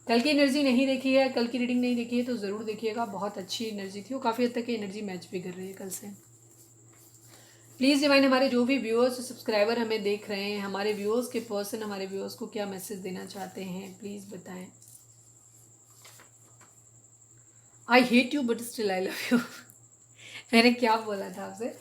कल की एनर्जी नहीं देखी है, कल की रीडिंग नहीं देखी है तो ज़रूर देखिएगा, बहुत अच्छी एनर्जी थी, वो काफ़ी हद तक की एनर्जी मैच भी कर रही है कल से। प्लीज़ डिवाइन, हमारे जो भी व्यूअर्स सब्सक्राइबर हमें देख रहे हैं, हमारे व्यूअर्स के पर्सन हमारे व्यूअर्स को क्या मैसेज देना चाहते हैं, प्लीज़ बताएं। I hate you but still I love you. मैंने क्या बोला था आपसे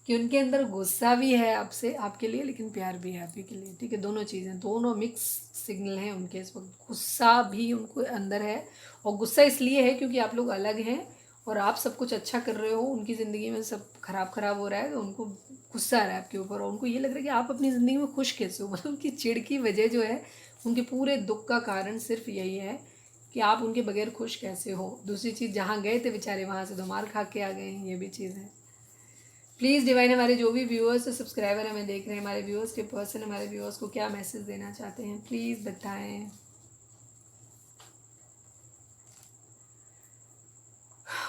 कि उनके अंदर गुस्सा भी है आपसे, आपके लिए, लेकिन प्यार भी है आपके लिए। ठीक है, दोनों चीज़ें, दोनों मिक्स सिग्नल हैं उनके इस वक्त। गुस्सा भी उनको अंदर है, और गुस्सा इसलिए है क्योंकि आप लोग अलग हैं और आप सब कुछ अच्छा कर रहे हो, उनकी ज़िंदगी में सब खराब हो रहा है, तो उनको गुस्सा आ रहा है आपके ऊपर, और उनको ये लग रहा है कि आप अपनी ज़िंदगी में खुश कैसे हो। मतलब उनकी चिढ़ की वजह जो है, उनके पूरे दुख का कारण सिर्फ यही है कि आप उनके बगैर खुश कैसे हो। दूसरी चीज़, जहाँ गए थे बेचारे वहाँ से तो मार खा के आ गए हैं, ये भी चीज़ है। प्लीज़ डिवाइन, हमारे जो भी व्यूअर्स और सब्सक्राइबर हमें देख रहे हैं, हमारे व्यूअर्स के पर्सन हमारे व्यूअर्स को क्या मैसेज देना चाहते हैं, प्लीज़ बताएं।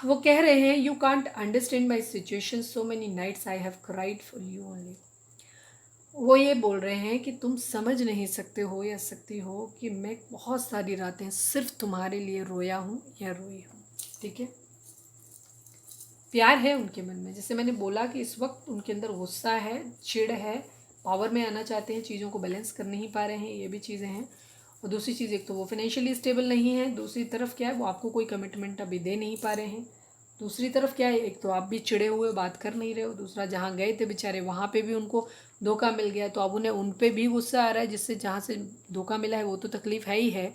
वो कह रहे हैं, you can't understand my situation, so many nights I have cried for you only. वो ये बोल रहे हैं कि तुम समझ नहीं सकते हो या सकती हो कि मैं बहुत सारी रातें सिर्फ तुम्हारे लिए रोया हूँ या रोई हूँ। ठीक है, प्यार है उनके मन में, जैसे मैंने बोला कि इस वक्त उनके अंदर गुस्सा है, चिढ़ है, पावर में आना चाहते हैं, चीज़ों को बैलेंस कर नहीं पा रहे हैं, ये भी चीज़ें हैं। और दूसरी चीज़, एक तो वो फाइनेंशियली स्टेबल नहीं है, दूसरी तरफ क्या है, वो आपको कोई कमिटमेंट अभी दे नहीं पा रहे हैं। दूसरी तरफ क्या है, एक तो आप भी चिड़े हुए बात कर नहीं रहे हो, दूसरा जहाँ गए थे बेचारे वहाँ पे भी उनको धोखा मिल गया, तो अब उन्हें उन पे भी गुस्सा आ रहा है, जिससे जहाँ से धोखा मिला है वो तो तकलीफ़ है ही है,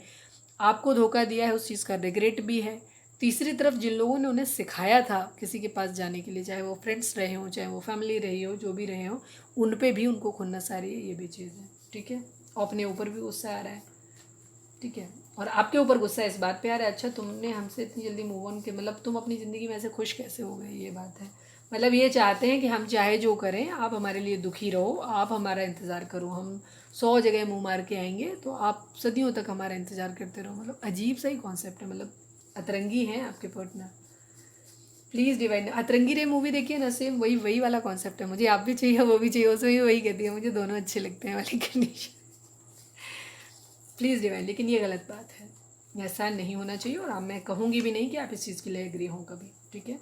आपको धोखा दिया है उस चीज़ का रिग्रेट भी है। तीसरी तरफ जिन लोगों ने उन्हें सिखाया था किसी के पास जाने के लिए, चाहे वो फ्रेंड्स रहे हों, चाहे वो फैमिली रही हो, जो भी रहे हों, उन पे भी उनको खुन्नस आ रही है, ये भी चीज़ है। ठीक है, और अपने ऊपर भी गुस्सा आ रहा है। ठीक है, और आपके ऊपर गुस्सा इस बात पे आ रहा है, अच्छा तुमने हमसे इतनी जल्दी मूव ऑन किया, मतलब तुम अपनी ज़िंदगी में ऐसे खुश कैसे हो गए, ये बात है। मतलब ये चाहते हैं कि हम चाहे जो करें, आप हमारे लिए दुखी रहो, आप हमारा इंतज़ार करो, हम 100 जगह मुंह मार के आएंगे तो आप सदियों तक हमारा इंतज़ार करते रहो। मतलब अजीब सा ही कॉन्सेप्ट है, मतलब अतरंगी हैं आपके पार्टनर। प्लीज़ डिवाइन, अतरंगी रे मूवी देखिए ना, सेम वही वही वाला कॉन्सेप्ट है, मुझे आप भी चाहिए वो भी चाहिए, उसमें भी वही कहती है, मुझे दोनों अच्छे लगते हैं वाली कंडीशन। प्लीज़ डिवाइन, लेकिन ये गलत बात है, ऐसा नहीं होना चाहिए, और मैं कहूँगी भी नहीं कि आप इस चीज़ के लिए एग्री हों कभी। ठीक है,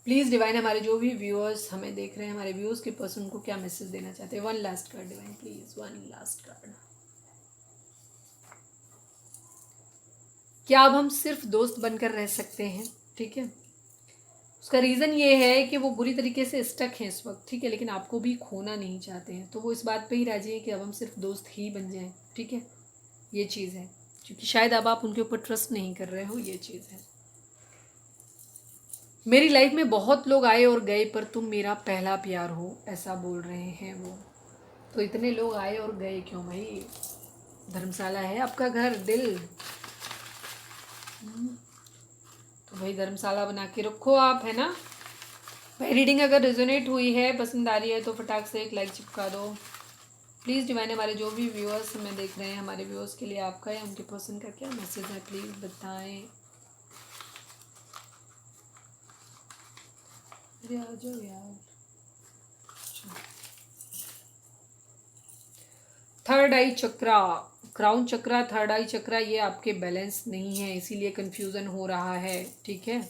प्लीज़ डिवाइन, हमारे जो भी व्यूअर्स हमें देख रहे हैं, हमारे व्यूअर्स के पर्सन को क्या मैसेज देना चाहते हैं। One last card divine, please one last card. क्या अब हम सिर्फ दोस्त बनकर रह सकते हैं? ठीक है, उसका रीज़न ये है कि वो बुरी तरीके से स्टक हैं इस वक्त। ठीक है, लेकिन आपको भी खोना नहीं चाहते हैं, तो वो इस बात पे ही राजी है कि अब हम सिर्फ दोस्त ही बन जाएं। ठीक है, ये चीज़ है, क्योंकि शायद अब आप उनके ऊपर ट्रस्ट नहीं कर रहे हो, ये चीज़ है। मेरी लाइफ में बहुत लोग आए और गए, पर तुम मेरा पहला प्यार हो, ऐसा बोल रहे हैं वो। तो इतने लोग आए और गए क्यों भाई? धर्मशाला है आपका घर, दिल, तो भाई धर्मशाला बना के रखो आप, है ना भाई। रीडिंग अगर रेजोनेट हुई है, पसंद आ रही है, तो फटाक से एक लाइक चिपका दो। प्लीज़ डिवाइन, हमारे जो भी व्यूअर्स हमें देख रहे हैं, हमारे व्यूअर्स के लिए आपका या उनके पर्सन का क्या मैसेज है, प्लीज़ बताएं। अरे आ जाओ यार। थर्ड आई चक्रा, क्राउन चक्रा, थर्ड आई चक्रा, ये आपके बैलेंस नहीं है, इसीलिए कंफ्यूजन हो रहा है। ठीक है,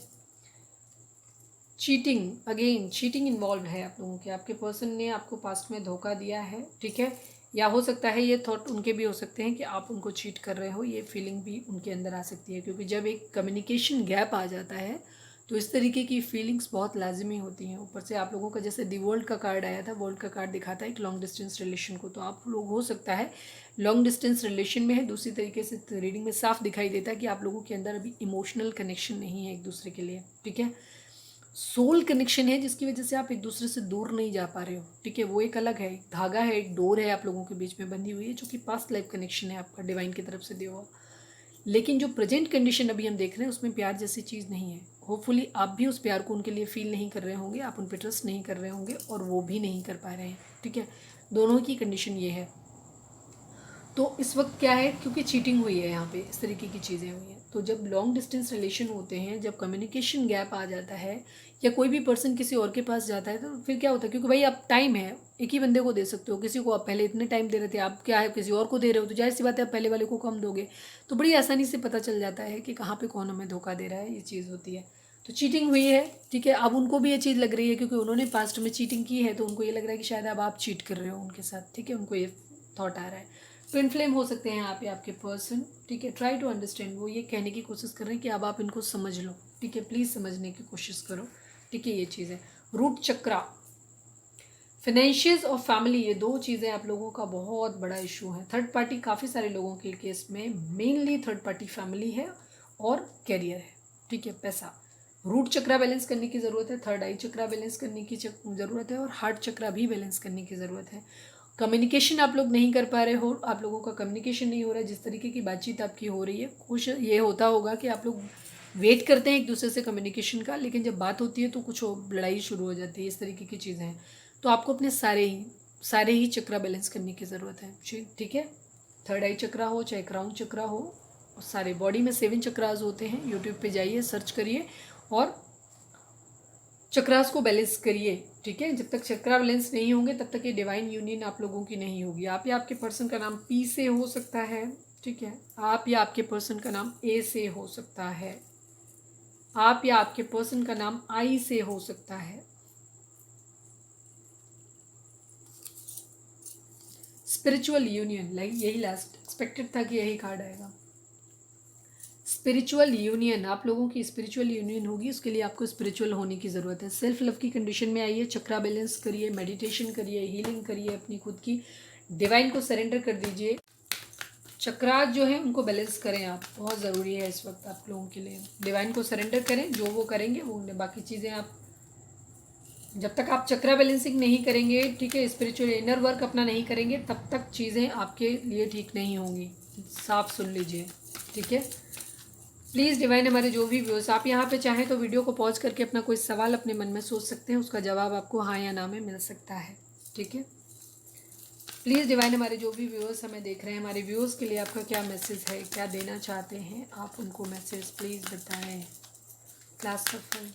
चीटिंग, अगेन चीटिंग इन्वॉल्व है आप लोगों के, आपके पर्सन ने आपको पास्ट में धोखा दिया है। ठीक है, या हो सकता है ये थॉट उनके भी हो सकते हैं कि आप उनको चीट कर रहे हो, ये फीलिंग भी उनके अंदर आ सकती है, क्योंकि जब एक कम्युनिकेशन गैप आ जाता है तो इस तरीके की फीलिंग्स बहुत लाजमी होती हैं। ऊपर से आप लोगों का जैसे दी वर्ल्ड का कार्ड आया था, वर्ल्ड का कार्ड दिखाता है एक लॉन्ग डिस्टेंस रिलेशन को, तो आप लोग हो सकता है लॉन्ग डिस्टेंस रिलेशन में है। दूसरी तरीके से रीडिंग में साफ दिखाई देता है कि आप लोगों के अंदर अभी इमोशनल कनेक्शन नहीं है एक दूसरे के लिए। ठीक है, सोल कनेक्शन है, जिसकी वजह से आप एक दूसरे से दूर नहीं जा पा रहे हो। ठीक है, वो एक अलग है, एक धागा है, एक डोर है आप लोगों के बीच में बंधी हुई है, जो कि पास्ट लाइफ कनेक्शन है आपका डिवाइन की तरफ से दिया हुआ। लेकिन जो प्रेजेंट कंडीशन अभी हम देख रहे हैं, उसमें प्यार जैसी चीज़ नहीं है। होपफुली आप भी उस प्यार को उनके लिए फील नहीं कर रहे होंगे, आप उन पर ट्रस्ट नहीं कर रहे होंगे, और वो भी नहीं कर पा रहे हैं। ठीक है, दोनों की कंडीशन ये है। तो इस वक्त क्या है, क्योंकि चीटिंग हुई है यहाँ पे, इस तरीके की चीज़ें हुई हैं। तो जब लॉन्ग डिस्टेंस रिलेशन होते हैं, जब कम्युनिकेशन गैप आ जाता है या कोई भी पर्सन किसी और के पास जाता है, तो फिर क्या होता है, क्योंकि भाई आप टाइम है एक ही बंदे को दे सकते हो, किसी को आप पहले इतने टाइम दे रहे थे, आप क्या है किसी और को दे रहे हो, तो जाहिर सी बात है आप पहले वाले को कम दोगे। तो बड़ी आसानी से पता चल जाता है कि कहाँ पे कौन हमें धोखा दे रहा है, ये चीज़ होती है। तो चीटिंग हुई है, ठीक है। अब उनको भी ये चीज़ लग रही है, क्योंकि उन्होंने पास्ट में चीटिंग की है, तो उनको ये लग रहा है कि शायद अब आप चीट कर रहे हो उनके साथ, ठीक है। उनको ये थॉट आ रहा है। ट्विन फ्लेम हो सकते हैं यहाँ पे आपके पर्सन, ठीक है। ट्राई टू अंडरस्टैंड, वो ये कहने की कोशिश कर रहे हैं कि अब आप इनको समझ लो, ठीक है। प्लीज़ समझने की कोशिश करो, ठीक है। ये चीज़ है। रूट चक्रा, फाइनेंशियल्स और फैमिली, ये दो चीज़ें आप लोगों का बहुत बड़ा इशू है। थर्ड पार्टी काफ़ी सारे लोगों के केस में मेनली थर्ड पार्टी फैमिली है और कैरियर है, ठीक है, पैसा। रूट चक्रा बैलेंस करने की ज़रूरत है, थर्ड आई चक्रा बैलेंस करने की ज़रूरत है, और हार्ट चक्रा भी बैलेंस करने की ज़रूरत है। कम्युनिकेशन आप लोग नहीं कर पा रहे हो, आप लोगों का कम्युनिकेशन नहीं हो रहा है, जिस तरीके की बातचीत आपकी हो रही है, कुछ ये होता होगा कि आप लोग वेट करते हैं एक दूसरे से कम्युनिकेशन का, लेकिन जब बात होती है तो कुछ लड़ाई शुरू हो जाती है, इस तरीके की चीज़ें हैं। तो आपको अपने सारे ही चक्रा बैलेंस करने की ज़रूरत है, ठीक है। थर्ड आई चक्रा हो चाहे क्राउन चक्रा हो, सारे बॉडी में 7 चक्रास होते हैं। यूट्यूब पे जाइए, सर्च करिए और चक्रास को बैलेंस करिए, ठीक है। जब तक चक्रा बैलेंस नहीं होंगे तब तक ये डिवाइन यूनियन आप लोगों की नहीं होगी। आप या आपके पर्सन का नाम पी से हो सकता है, ठीक है। आप या आपके पर्सन का नाम ए से हो सकता है, आप या आपके पर्सन का नाम आई से हो सकता है। स्पिरिचुअल यूनियन, लाइक यही लास्ट एक्सपेक्टेड था कि यही कार्ड आएगा। स्पिरिचुअल यूनियन, आप लोगों की स्पिरिचुअल यूनियन होगी, उसके लिए आपको स्पिरिचुअल होने की ज़रूरत है। सेल्फ लव की कंडीशन में आइए, चक्रा बैलेंस करिए, मेडिटेशन करिए, हीलिंग करिए अपनी खुद की, डिवाइन को सरेंडर कर दीजिए। चक्रा जो है उनको बैलेंस करें आप, बहुत ज़रूरी है इस वक्त आप लोगों के लिए। डिवाइन को सरेंडर करें, जो वो करेंगे वो, बाकी चीज़ें आप, जब तक आप चक्रा बैलेंसिंग नहीं करेंगे, ठीक है, स्पिरिचुअल इनर वर्क अपना नहीं करेंगे, तब तक चीज़ें आपके लिए ठीक नहीं होंगी। साफ सुन लीजिए, ठीक है। प्लीज़ डिवाइन, हमारे जो भी व्यूअर्स, आप यहाँ पे चाहें तो वीडियो को पॉज करके अपना कोई सवाल अपने मन में सोच सकते हैं, उसका जवाब आपको हाँ या ना में मिल सकता है, ठीक है। प्लीज़ डिवाइन, हमारे जो भी व्यूअर्स हमें देख रहे हैं, हमारे व्यूअर्स के लिए आपका क्या मैसेज है, क्या देना चाहते हैं आप उनको मैसेज प्लीज़ बताएं। क्लास सफल,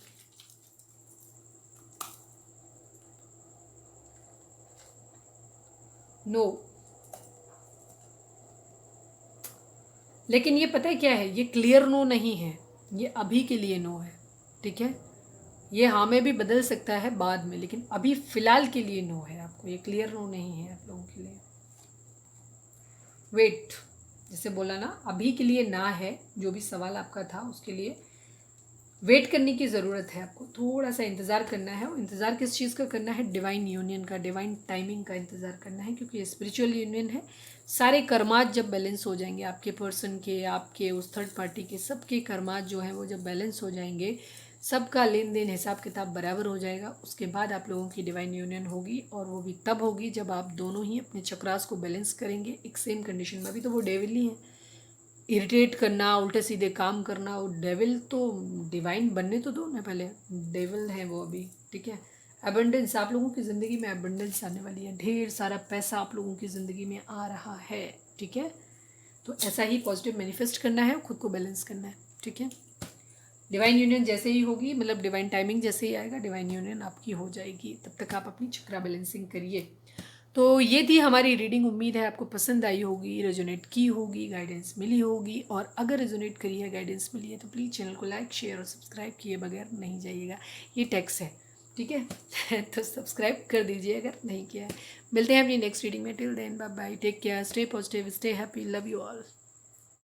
नो, लेकिन ये पता है क्या है, ये क्लियर नो नहीं है, ये अभी के लिए नो है, ठीक है। ये हाँ में भी बदल सकता है बाद में, लेकिन अभी फ़िलहाल के लिए नो है आपको, ये क्लियर नो नहीं है आप लोगों के लिए। वेट, जैसे बोला ना, अभी के लिए ना है, जो भी सवाल आपका था उसके लिए वेट करने की ज़रूरत है आपको, थोड़ा सा इंतज़ार करना है। और इंतज़ार किस चीज़ का करना है, डिवाइन यूनियन का, डिवाइन टाइमिंग का इंतज़ार करना है, क्योंकि ये स्पिरिचुअल यूनियन है। सारे कर्मात जब बैलेंस हो जाएंगे, आपके पर्सन के, आपके उस थर्ड पार्टी के, सबके कर्मात जो हैं वो जब बैलेंस हो जाएंगे, सबका लेन देन हिसाब किताब बराबर हो जाएगा, उसके बाद आप लोगों की डिवाइन यूनियन होगी। और वो भी तब होगी जब आप दोनों ही अपने चक्रास को बैलेंस करेंगे एक सेम कंडीशन में। अभी तो वो डेविल ही है, इरिटेट करना, उल्टे सीधे काम करना, और डेविल तो डिवाइन बनने तो दो ना, पहले डेविल है वो अभी, ठीक है। एबंडेंस, आप लोगों की ज़िंदगी में एबंडेंस आने वाली है, ढेर सारा पैसा आप लोगों की ज़िंदगी में आ रहा है, ठीक है। तो ऐसा ही पॉजिटिव मैनिफेस्ट करना है, खुद को बैलेंस करना है, ठीक है। डिवाइन यूनियन जैसे ही होगी, मतलब डिवाइन टाइमिंग जैसे ही आएगा, डिवाइन यूनियन आपकी हो जाएगी। तब तक आप अपनी चक्रा बैलेंसिंग करिए। तो ये थी हमारी रीडिंग, उम्मीद है आपको पसंद आई होगी, रेजोनेट की होगी, गाइडेंस मिली होगी। और अगर रेजोनेट करी है, गाइडेंस मिली है, तो प्लीज़ चैनल को लाइक, शेयर और सब्सक्राइब किए बगैर नहीं जाइएगा, ये टैक्स है, ठीक है। तो सब्सक्राइब कर दीजिए अगर नहीं किया है। मिलते हैं अपनी नेक्स्ट रीडिंग में, till then bye bye, take care, stay positive, stay happy, love you all.